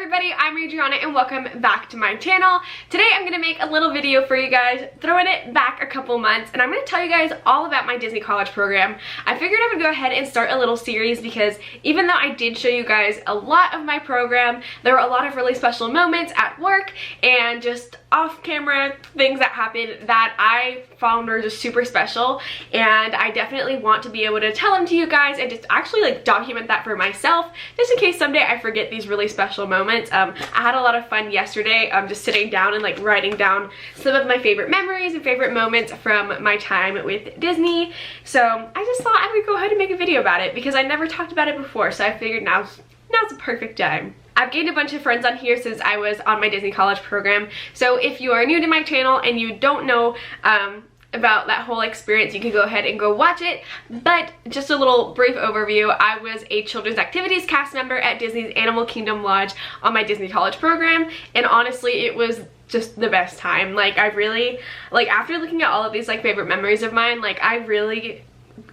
everybody, I'm Adriana and welcome back to my channel. Today I'm going to make a little video for you guys, throwing it back a couple months, and I'm going to tell you guys all about my Disney College program. I figured I would go ahead and start a little series because even though I did show you guys a lot of my program, there were a lot of really special moments at work and just off-camera things that happened that I found were just super special, and I definitely want to be able to tell them to you guys and just actually like document that for myself, just in case someday I forget these really special moments. I had a lot of fun yesterday just sitting down and like writing down some of my favorite memories and favorite moments from my time with Disney. So I just thought I would go ahead and make a video about it because I never talked about it before, so I figured now's the perfect time. I've gained a bunch of friends on here since I was on my Disney College program, so if you are new to my channel and you don't know about that whole experience, you can go ahead and go watch it. But just a little brief overview, I was a children's activities cast member at Disney's Animal Kingdom Lodge on my Disney College program, and honestly it was just the best time. Like, I really, like, after looking at all of these like favorite memories of mine, like I really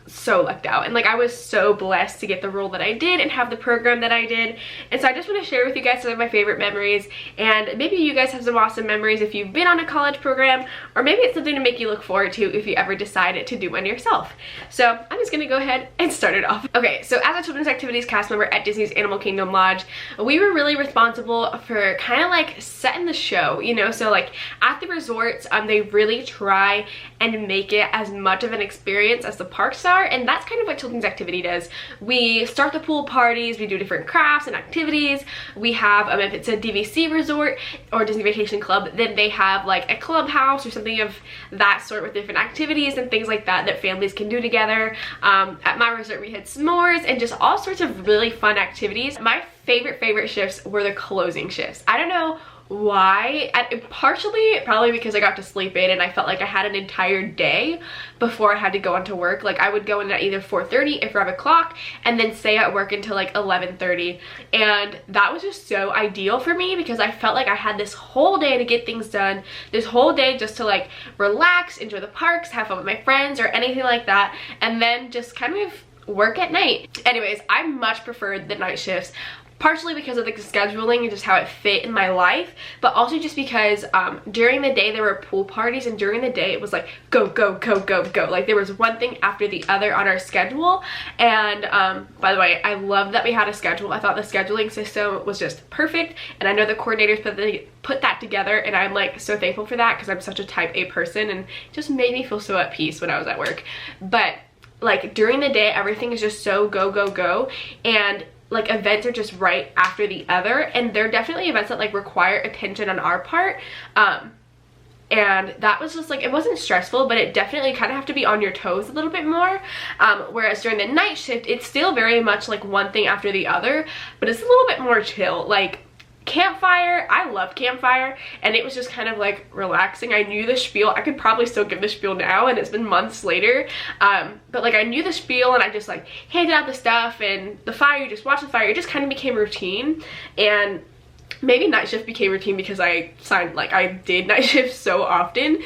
so lucked out, and like I was so blessed to get the role that I did and have the program that I did. And so I just want to share with you guys some of my favorite memories, and maybe you guys have some awesome memories if you've been on a college program, or maybe it's something to make you look forward to if you ever decide to do one yourself. So I'm just gonna go ahead and start it off. Okay, so as a children's activities cast member at Disney's Animal Kingdom Lodge, we were really responsible for kind of like setting the show, you know. So like at the resorts, they really try and make it as much of an experience as the parks are, and that's kind of what children's activity does. We start the pool parties, we do different crafts and activities. We have, if it's a DVC resort or Disney Vacation Club, then they have like a clubhouse or something of that sort with different activities and things like that that families can do together. At my resort we had s'mores and just all sorts of really fun activities. My favorite shifts were the closing shifts. I don't know why, partially probably because I got to sleep in and I felt like I had an entire day before I had to go into work. Like I would go in at either 4:30 or 5 o'clock and then stay at work until like 11:30, and that was just so ideal for me because I felt like I had this whole day to get things done, this whole day just to like relax, enjoy the parks, have fun with my friends or anything like that, and then just kind of work at night. Anyways, I much preferred the night shifts, partially because of the scheduling and just how it fit in my life, but also just because during the day there were pool parties, and during the day it was like go go go go go, like there was one thing after the other on our schedule. And by the way, I love that we had a schedule. I thought the scheduling system was just perfect, and I know the coordinators put that together, and I'm like so thankful for that because I'm such a type A person, and it just made me feel so at peace when I was at work. But like during the day everything is just so go go go, and like events are just right after the other, and they're definitely events that like require attention on our part, and that was just like, it wasn't stressful, but it definitely kind of have to be on your toes a little bit more, whereas during the night shift it's still very much like one thing after the other, but it's a little bit more chill. Like campfire, I love campfire, and it was just kind of like relaxing. I knew the spiel. I could probably still give the spiel now, and it's been months later, but like I knew the spiel and I just like handed out the stuff, and the fire, you just watch the fire. It just kind of became routine, and maybe night shift became routine because I did night shift so often.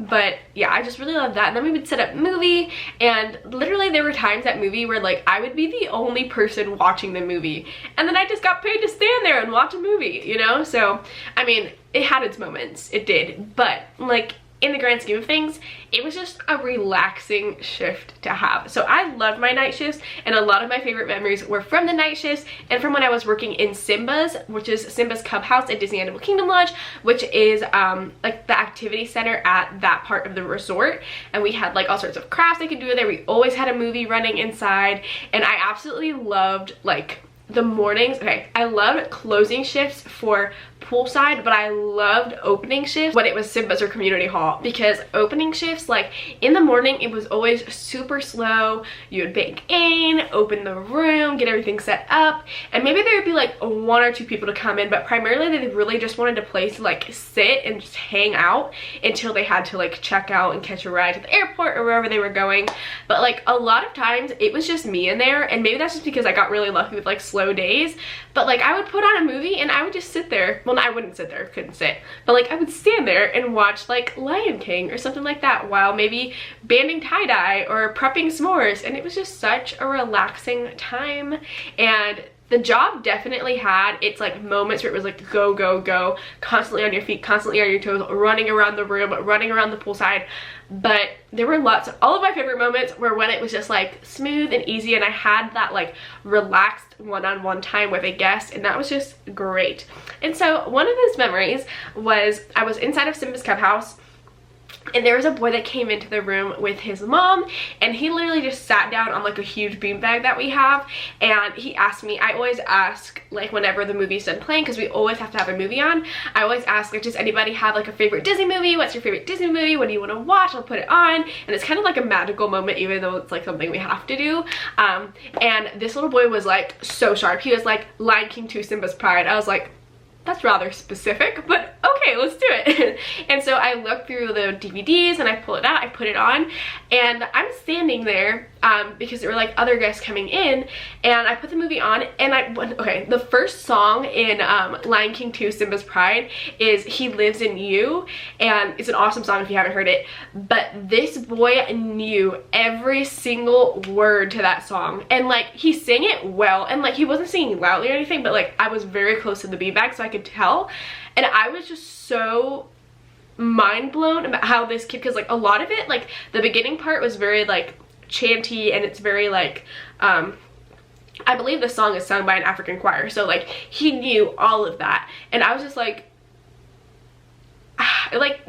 But yeah, I just really loved that. And then we would set up movie, and literally there were times at movie where like I would be the only person watching the movie, and then I just got paid to stand there and watch a movie, you know? So I mean, it had its moments, it did, but like in the grand scheme of things, it was just a relaxing shift to have. So I loved my night shifts, and a lot of my favorite memories were from the night shifts and from when I was working in Simba's, which is Simba's Cub House at Disney Animal Kingdom Lodge, which is like the activity center at that part of the resort. And we had like all sorts of crafts they could do there. We always had a movie running inside, and I absolutely loved like the mornings. Okay, I loved closing shifts for poolside, but I loved opening shifts when it was Simba's or Community Hall, because opening shifts, like in the morning, it was always super slow. You would bank in, open the room, get everything set up, and maybe there would be like one or two people to come in, but primarily they really just wanted a place to like sit and just hang out until they had to like check out and catch a ride to the airport or wherever they were going. But like a lot of times it was just me in there, and maybe that's just because I got really lucky with like slow days, but like I would put on a movie and I would just sit there. Well, I wouldn't sit there, couldn't sit, but like I would stand there and watch like Lion King or something like that while maybe banding tie-dye or prepping s'mores, and it was just such a relaxing time. And The Job definitely had its like moments where it was like go, go, go, constantly on your feet, constantly on your toes, running around the room, running around the poolside. But there were lots of, all of my favorite moments were when it was just like smooth and easy, and I had that like relaxed one-on-one time with a guest, and that was just great. And so one of those memories was I was inside of Simba's Cub House, and there was a boy that came into the room with his mom, and he literally just sat down on like a huge beanbag that we have, and he asked me, I always ask like whenever the movie's done playing, because we always have to have a movie on, I always ask like, does anybody have like a favorite Disney movie? What's your favorite Disney movie? What do you want to watch? I'll put it on. And it's kind of like a magical moment, even though it's like something we have to do. And this little boy was like so sharp. He was like Lion King 2 Simba's Pride. I was like, that's rather specific, but okay, let's do it. And so I looked through the DVDs and I pulled it out, I put it on, and I'm standing there because there were like other guests coming in, and I put the movie on, and okay, the first song in Lion King 2 Simba's Pride is He Lives in You, and it's an awesome song if you haven't heard it, but this boy knew every single word to that song, and like he sang it well, and like he wasn't singing loudly or anything, but like I was very close to the beanbag so I could tell, and I was just so mind blown about how this kid, because like a lot of it, like the beginning part was very like chanty, and it's very like I believe the song is sung by an African choir, so like he knew all of that, and I was just like like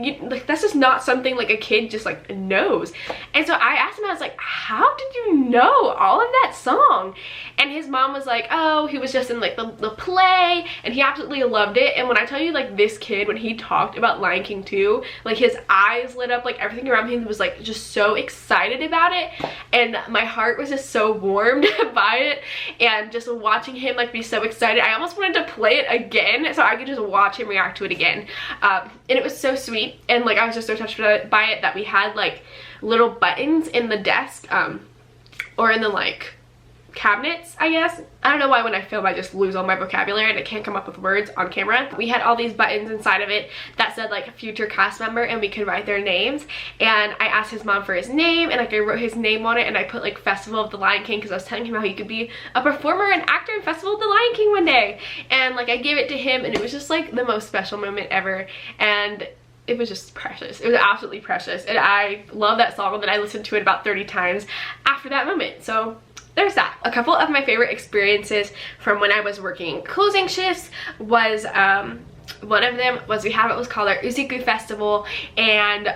that's just not something like a kid just like knows. And so I asked him, I was like, how did you know all of that song? And his mom was like, oh, he was just in like the play, and he absolutely loved it. And when I tell you, like, this kid, when he talked about Lion King 2, like his eyes lit up, like everything around him was like just so excited about it, and my heart was just so warmed by it, and just watching him like be so excited, I almost wanted to play it again so I could just watch him react to it again. And it was so sweet, and like I was just so touched by it that we had like little buttons in the desk or in the like cabinets, I guess. I don't know why when I film I just lose all my vocabulary and I can't come up with words on camera. We had all these buttons inside of it that said like future cast member, and we could write their names, and I asked his mom for his name, and like I wrote his name on it, and I put like Festival of the Lion King, because I was telling him how he could be a performer and actor in Festival of the Lion King one day, and like I gave it to him, and it was just like the most special moment ever, and it was just precious. It was absolutely precious, and I love that song, and then I listened to it about 30 times after that moment. So there's that. A couple of my favorite experiences from when I was working closing shifts was one of them was we had what was called our Usiku Festival, and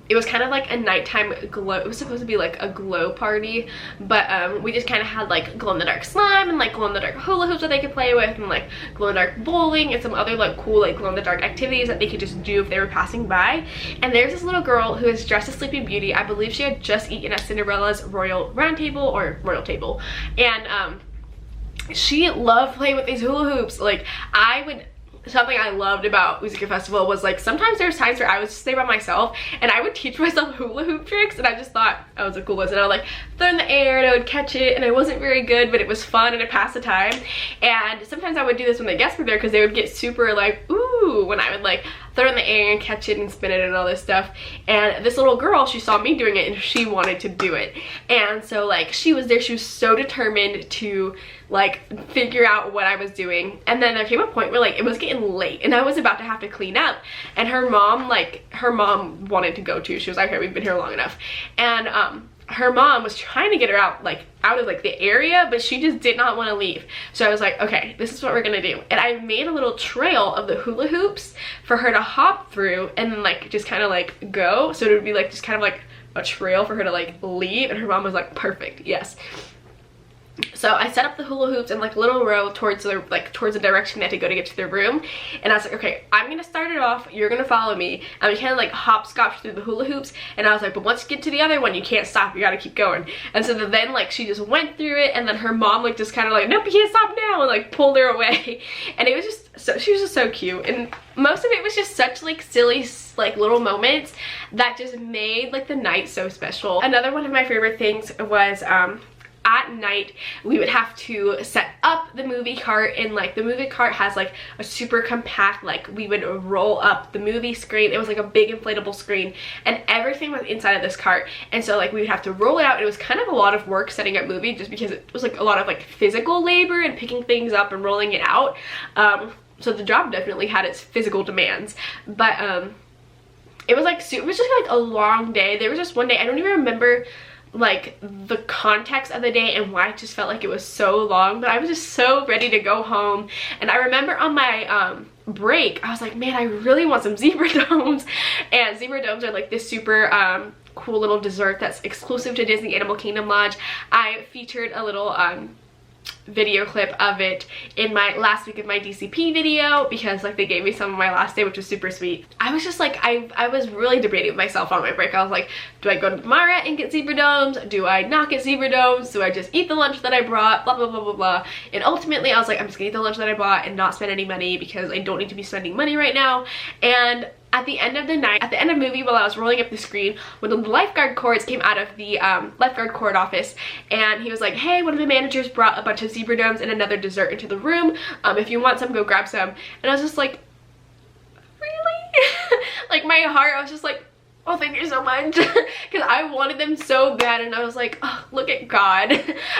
it was kind of like a nighttime glow. It was supposed to be like a glow party, but we just kind of had like glow-in-the-dark slime and like glow-in-the-dark hula hoops that they could play with, and like glow-in-the-dark bowling and some other like cool like glow-in-the-dark activities that they could just do if they were passing by. And there's this little girl who is dressed as Sleeping Beauty. I believe she had just eaten at Cinderella's Royal Round Table or Royal Table, and she loved playing with these hula hoops. Like something I loved about Usiku Festival was like sometimes there's times where I would just stay by myself and I would teach myself hula hoop tricks, and I just thought I was the coolest, and I would like throw in the air and I would catch it, and I wasn't very good, but it was fun and it passed the time. And sometimes I would do this when the guests were there, because they would get super like ooh when I would like throw it in the air and catch it and spin it and all this stuff. And this little girl, she saw me doing it and she wanted to do it, and so like she was there, she was so determined to like figure out what I was doing. And then there came a point where like it was getting late and I was about to have to clean up, and her mom wanted to go too. She was like, okay, we've been here long enough, and her mom was trying to get her out of like the area, but she just did not want to leave. So I was like, okay, this is what we're gonna do. And I made a little trail of the hula hoops for her to hop through and then like just kind of like go, so it would be like just kind of like a trail for her to like leave. And her mom was like, perfect, yes. So I set up the hula hoops in like a little row towards the direction they had to go to get to their room, and I was like, okay, I'm gonna start it off, you're gonna follow me, and we kind of like hopscotch through the hula hoops. And I was like, but once you get to the other one, you can't stop, you gotta keep going. And so then like she just went through it, and then her mom like just kind of like, nope, you can't stop now, and like pulled her away. And it was just so, she was just so cute, and most of it was just such like silly like little moments that just made like the night so special. Another one of my favorite things was at night we would have to set up the movie cart, and like the movie cart has like a super compact, like we would roll up the movie screen. It was like a big inflatable screen and everything was inside of this cart, and so like we would have to roll it out. It was kind of a lot of work setting up movie just because it was like a lot of like physical labor and picking things up and rolling it out. So the job definitely had its physical demands, but it was like, it was just like a long day. There was just one day, I don't even remember like the context of the day and why it just felt like it was so long, but I was just so ready to go home. And I remember on my break, I was like, man, I really want some Zebra Domes. And Zebra Domes are like this super cool little dessert that's exclusive to Disney Animal Kingdom Lodge. I featured a little video clip of it in my last week of my DCP video because like they gave me some on my last day, which was super sweet. I was just like, I was really debating with myself on my break. I was like, do I go to Mara and get Zebra Domes? Do I not get Zebra Domes? Do I just eat the lunch that I brought? Blah blah blah blah blah. And ultimately I was like, I'm just gonna eat the lunch that I bought and not spend any money because I don't need to be spending money right now. And at the end of the night, at the end of the movie, while I was rolling up the screen, when the lifeguard cords came out of the lifeguard cord office, and he was like, hey, one of the managers brought a bunch of Zebra Domes and another dessert into the room. If you want some, go grab some. And I was just like, really? Like my heart, I was just like, oh, thank you so much. Because I wanted them so bad, and I was like, oh, look at God.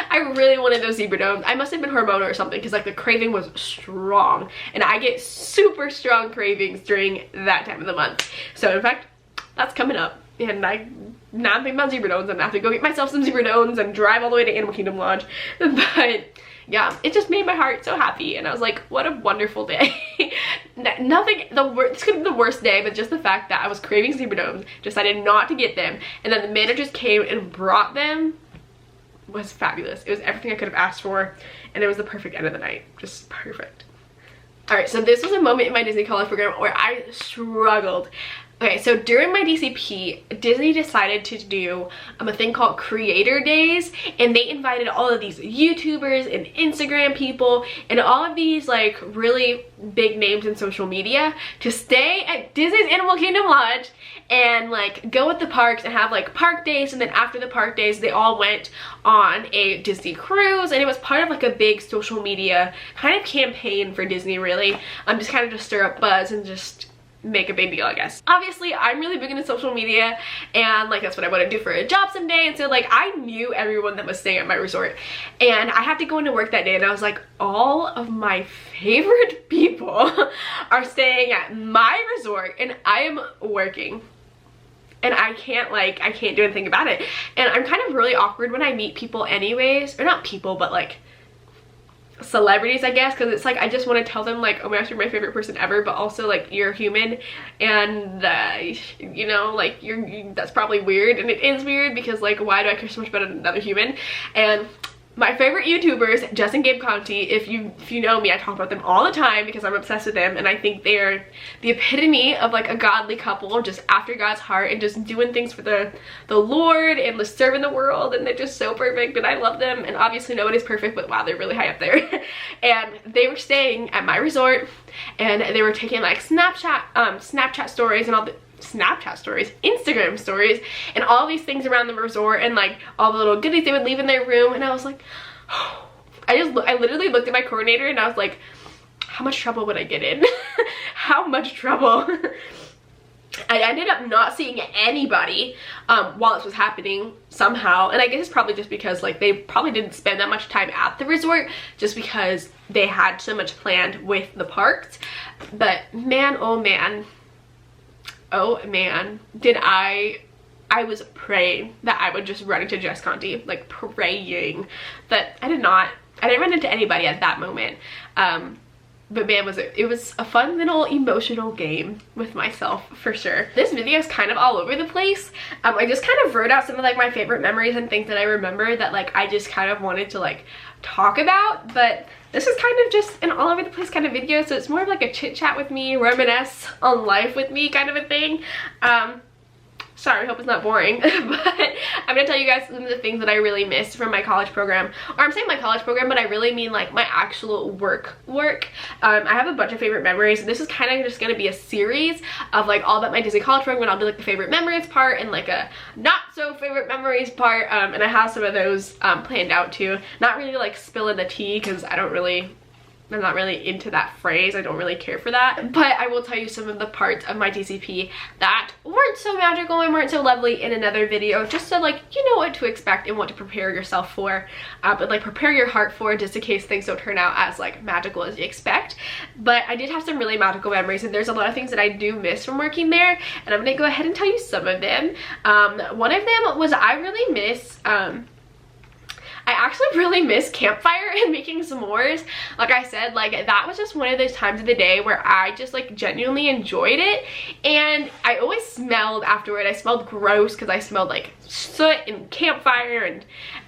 I really wanted those Zebra Domes. I must have been hormonal or something because like the craving was strong, and I get super strong cravings during that time of the month. So in fact, that's coming up, and now I'm thinking about Zebra Domes. I'm gonna have to go get myself some Zebra Domes and drive all the way to Animal Kingdom Lodge. But yeah, it just made my heart so happy, and I was like, what a wonderful day. Nothing, this could be the worst day, but just the fact that I was craving Zebra Domes, decided not to get them, and then the managers came and brought them was fabulous. It was everything I could have asked for, and it was the perfect end of the night. Just perfect. Alright, so this was a moment in my Disney College program where I struggled. Okay, so during my DCP, Disney decided to do a thing called Creator Days, and they invited all of these YouTubers and Instagram people and all of these like really big names in social media to stay at Disney's Animal Kingdom Lodge and like go at the parks and have like park days. And then after the park days, they all went on a Disney cruise, and it was part of like a big social media kind of campaign for Disney, really. Just kind of to stir up buzz and just make a big deal, I guess. Obviously, I'm really big into social media, and like that's what I want to do for a job someday. And so like I knew everyone that was staying at my resort, and I had to go into work that day, and I was like, all of my favorite people are staying at my resort and I am working. And I can't do anything about it. And I'm kind of really awkward when I meet people anyways, or not people, but like celebrities, I guess, because it's like I just want to tell them like, oh my gosh, you're my favorite person ever, but also like you're human, and you know, like that's probably weird. And it is weird because like, why do I care so much about another human? And my favorite YouTubers, Jess and Gabe Conti, if you know me, I talk about them all the time because I'm obsessed with them, and I think they're the epitome of like a godly couple, just after God's heart and just doing things for the Lord and just serving the world, and they're just so perfect, and I love them. And obviously nobody's perfect, but wow, they're really high up there. And they were staying at my resort, and they were taking like Snapchat stories and all the Snapchat stories, Instagram stories, and all these things around the resort, and like all the little goodies they would leave in their room. And I was like, oh. I literally looked at my coordinator and I was like, how much trouble would I get in? How much trouble? I ended up not seeing anybody while this was happening somehow, and I guess it's probably just because like they probably didn't spend that much time at the resort just because they had so much planned with the parks. But man, oh man, did I was praying that I would just run into Jess Conti, like praying that I didn't run into anybody at that moment. But man, it was a fun little emotional game with myself for sure. This video is kind of all over the place. I just kind of wrote out some of like my favorite memories and things that I remember that like I just kind of wanted to like talk about, but this is kind of just an all over the place kind of video, so it's more of like a chit chat with me, reminisce on life with me kind of a thing. Sorry, I hope it's not boring, but I'm gonna tell you guys some of the things that I really missed from my college program. Or I'm saying my college program, but I really mean like my actual work. I have a bunch of favorite memories, and this is kind of just gonna be a series of like all about my Disney college program, and I'll do like the favorite memories part and like a not so favorite memories part, and I have some of those planned out too. Not really like spilling the tea, because I'm not really into that phrase. I don't really care for that. But I will tell you some of the parts of my DCP that weren't so magical and weren't so lovely in another video, just so like you know what to expect and what to prepare yourself for, but like prepare your heart for, just in case things don't turn out as like magical as you expect. But I did have some really magical memories, and there's a lot of things that I do miss from working there, and I'm gonna go ahead and tell you some of them. One of them was I really miss I actually really miss campfire and making s'mores. Like I said, like that was just one of those times of the day where I just like genuinely enjoyed it, and I always smelled afterward. I smelled gross because I smelled like soot and campfire and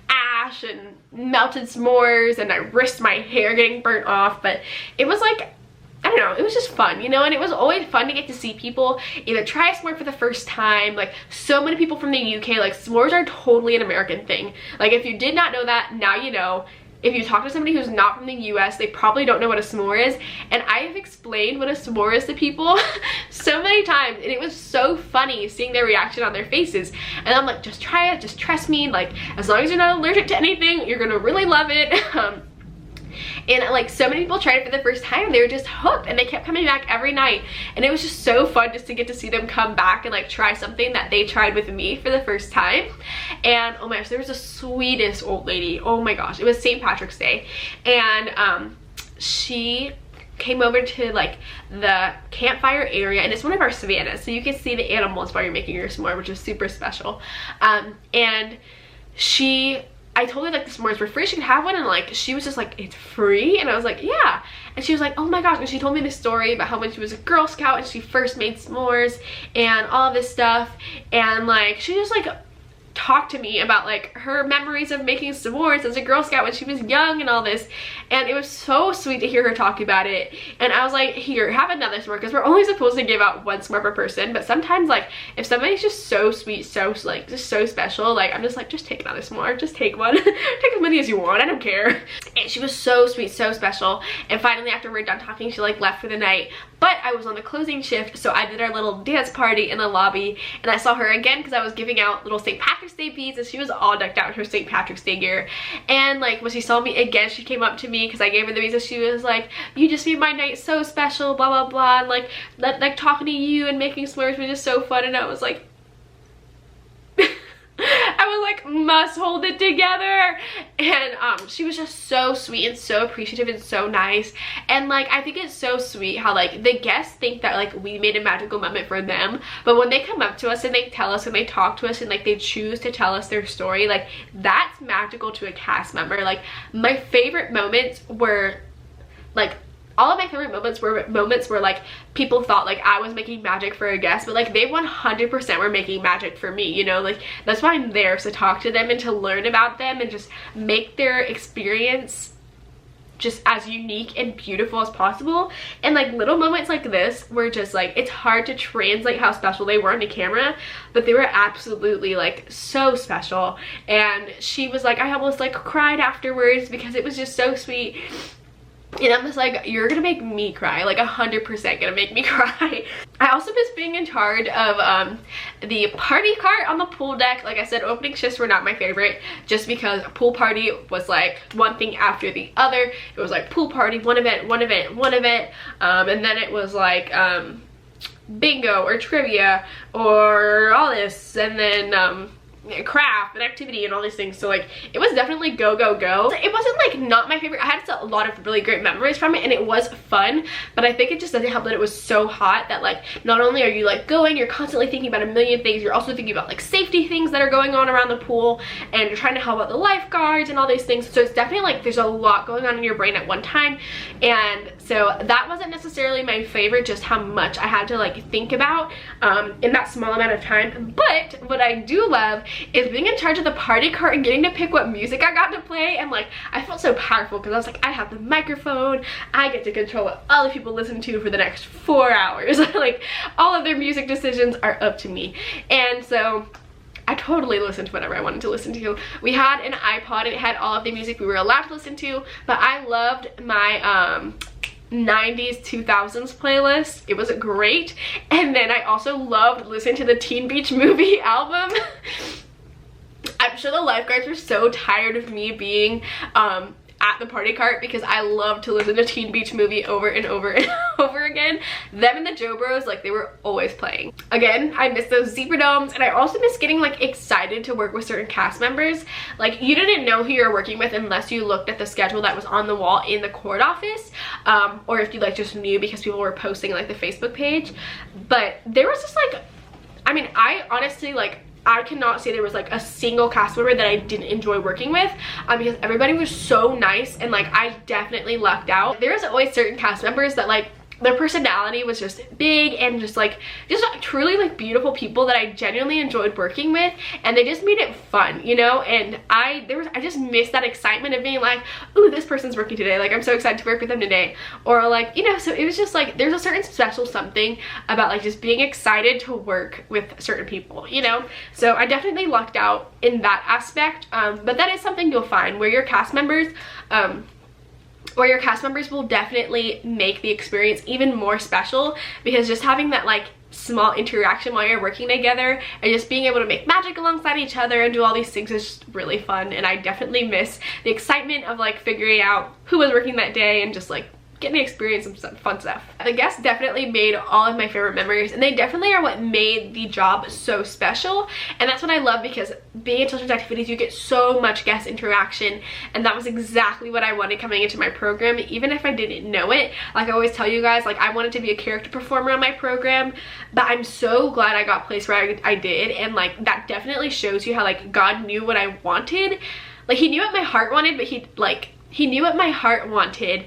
ash and melted s'mores, and I risked my hair getting burnt off, but it was like, I don't know, it was just fun, you know, and it was always fun to get to see people either try a s'more for the first time. Like so many people from the UK, like s'mores are totally an American thing. Like if you did not know that, now you know. If you talk to somebody who's not from the US, they probably don't know what a s'more is, and I have explained what a s'more is to people so many times, and it was so funny seeing their reaction on their faces. And I'm like, just try it, just trust me, like as long as you're not allergic to anything, you're gonna really love it. And like so many people tried it for the first time, and they were just hooked, and they kept coming back every night, and it was just so fun just to get to see them come back and like try something that they tried with me for the first time. And oh my gosh, there was the sweetest old lady. Oh my gosh, it was St. Patrick's Day, and she came over to like the campfire area, and it's one of our savannas, so you can see the animals while you're making your s'more, which is super special. And I told her like the s'mores were free, she could have one, and like she was just like, it's free? And I was like, yeah. And she was like, oh my gosh. And she told me this story about how when she was a Girl Scout and she first made s'mores and all of this stuff, and like she just like talked to me about like her memories of making s'mores as a Girl Scout when she was young and all this, and it was so sweet to hear her talk about it. And I was like, here, have another s'more, because we're only supposed to give out one s'more per person, but sometimes like if somebody's just so sweet, so like just so special, like I'm just like, just take another s'more, just take one. Take as many as you want, I don't care. And she was so sweet, so special. And finally, after we're done talking, she like left for the night, but I was on the closing shift, so I did our little dance party in the lobby, and I saw her again because I was giving out little St. Patrick's Day beads, and she was all decked out in her St. Patrick's Day gear. And like when she saw me again, she came up to me because I gave her the beads, and she was like, you just made my night so special, blah blah blah, and like talking to you and making s'mores was just so fun. And I was like, I was like, must hold it together. And she was just so sweet and so appreciative and so nice. And like I think it's so sweet how like the guests think that like we made a magical moment for them, but when they come up to us and they tell us and they talk to us and like they choose to tell us their story, like that's magical to a cast member. Like my favorite moments were like, all of my favorite moments were like people thought like I was making magic for a guest, but like they 100% were making magic for me, you know. Like that's why I'm there, to talk to them and to learn about them and just make their experience just as unique and beautiful as possible. And like little moments like this were just like, it's hard to translate how special they were on the camera, but they were absolutely like so special. And she was like, I almost like cried afterwards because it was just so sweet. And I'm just like, you're gonna make me cry, like 100% gonna make me cry. I also miss being in charge of the party cart on the pool deck. Like I said, opening shifts were not my favorite, just because pool party was like one thing after the other. It was like pool party, one event, one event, one event, and then it was like bingo or trivia or all this, and then craft and activity and all these things. So like it was definitely go go go. It wasn't like not my favorite. I had a lot of really great memories from it, and it was fun, but I think it just doesn't help that it was so hot that like not only are you like going, you're constantly thinking about a million things, you're also thinking about like safety things that are going on around the pool, and you're trying to help out the lifeguards and all these things. So it's definitely like there's a lot going on in your brain at one time. And So that wasn't necessarily my favorite, just how much I had to like think about in that small amount of time. But what I do love is being in charge of the party cart and getting to pick what music I got to play. And like, I felt so powerful because I was like, I have the microphone, I get to control what all the people listen to for the next 4 hours. Like, all of their music decisions are up to me. And so I totally listened to whatever I wanted to listen to. We had an iPod and it had all of the music we were allowed to listen to, but I loved my 90s 2000s playlist. It was great. And then I also loved listening to the Teen Beach Movie album. I'm sure the lifeguards were so tired of me being at the party cart because I love to listen to Teen Beach Movie over and over and over again. Them and the Joe Bros, like, they were always playing. Again, I miss those zebra domes, and I also miss getting like excited to work with certain cast members. Like, you didn't know who you were working with unless you looked at the schedule that was on the wall in the court office, or if you like just knew because people were posting like the Facebook page. But there was just like, I mean, I honestly, like, I cannot say there was like a single cast member that I didn't enjoy working with, because everybody was so nice, and like, I definitely lucked out. There was always certain cast members that like, their personality was just big and just truly like beautiful people that I genuinely enjoyed working with, and they just made it fun, you know. And I just missed that excitement of being like, ooh, this person's working today, like I'm so excited to work with them today, or like, you know. So it was just like, there's a certain special something about like just being excited to work with certain people, you know. So I definitely lucked out in that aspect, but that is something you'll find where your cast members will definitely make the experience even more special, because just having that like small interaction while you're working together and just being able to make magic alongside each other and do all these things is just really fun. And I definitely miss the excitement of like figuring out who was working that day and just like getting to experience some fun stuff. The guests definitely made all of my favorite memories, and they definitely are what made the job so special. And that's what I love, because being in children's activities, you get so much guest interaction, and that was exactly what I wanted coming into my program, even if I didn't know it. Like I always tell you guys, like, I wanted to be a character performer on my program, but I'm so glad I got placed where I did. And like, that definitely shows you how like God knew what I wanted. Like, he knew what my heart wanted, but he knew what my heart wanted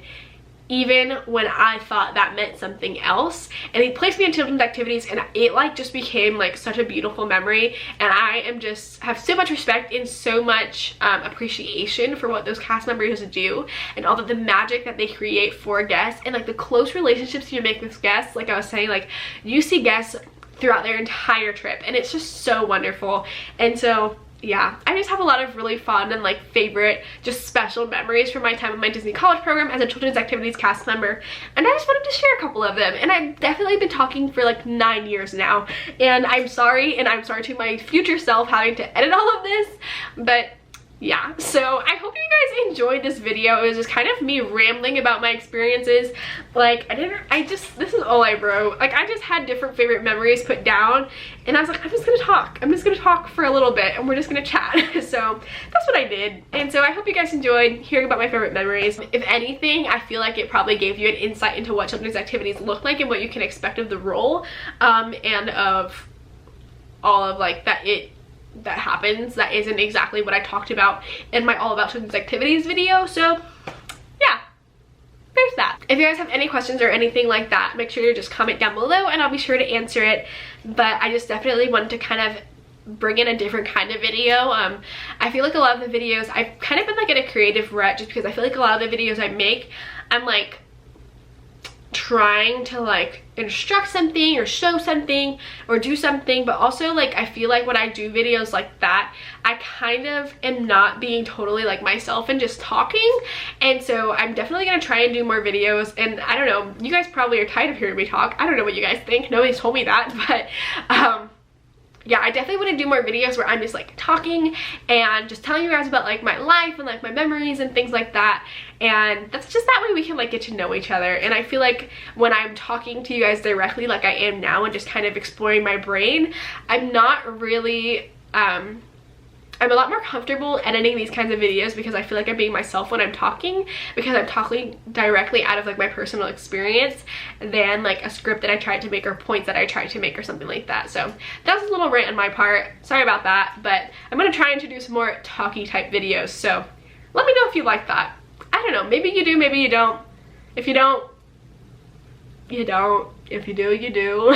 even when I thought that meant something else. And he placed me in children's activities, and it like just became like such a beautiful memory. And I am just have so much respect and so much appreciation for what those cast members do, and all of the magic that they create for guests, and like the close relationships you make with guests. Like I was saying, like, you see guests throughout their entire trip, and it's just so wonderful. And so yeah, I just have a lot of really fun and like favorite, just special memories from my time in my Disney College program as a children's activities cast member, and I just wanted to share a couple of them. And I've definitely been talking for like 9 years now, and I'm sorry, and I'm sorry to my future self having to edit all of this, but yeah. So I hope you guys enjoyed this video. It was just kind of me rambling about my experiences. Like, this is all I wrote. Like, I just had different favorite memories put down, and I was like, I'm just gonna talk for a little bit, and we're just gonna chat. So that's what I did. And so I hope you guys enjoyed hearing about my favorite memories. If anything, I feel like it probably gave you an insight into what children's activities look like and what you can expect of the role, and of all of like that happens that isn't exactly what I talked about in my all about children's activities video. So yeah, there's that. If you guys have any questions or anything like that, make sure to just comment down below and I'll be sure to answer it. But I just definitely wanted to kind of bring in a different kind of video. I feel like a lot of the videos, I've kind of been like in a creative rut, just because I feel like a lot of the videos I make, I'm like trying to like instruct something or show something or do something, but also like I feel like when I do videos like that, I kind of am not being totally like myself and just talking. And so I'm definitely gonna try and do more videos. And I don't know, you guys probably are tired of hearing me talk. I don't know what you guys think, nobody's told me that, but yeah, I definitely want to do more videos where I'm just like talking and just telling you guys about like my life and like my memories and things like that. And that's just that way we can like get to know each other. And I feel like when I'm talking to you guys directly like I am now and just kind of exploring my brain, I'm not really I'm a lot more comfortable editing these kinds of videos, because I feel like I'm being myself when I'm talking, because I'm talking directly out of like my personal experience than like a script that I tried to make or points that I tried to make or something like that. So that was a little rant on my part, sorry about that, but I'm gonna try and introduce more talky type videos. So let me know if you like that. I don't know, maybe you do, maybe you don't. If you don't, you don't. If you do, you do.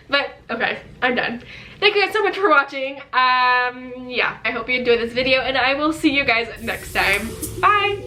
But okay, I'm done. Thank you guys so much for watching. Yeah, I hope you enjoyed this video, and I will see you guys next time. Bye.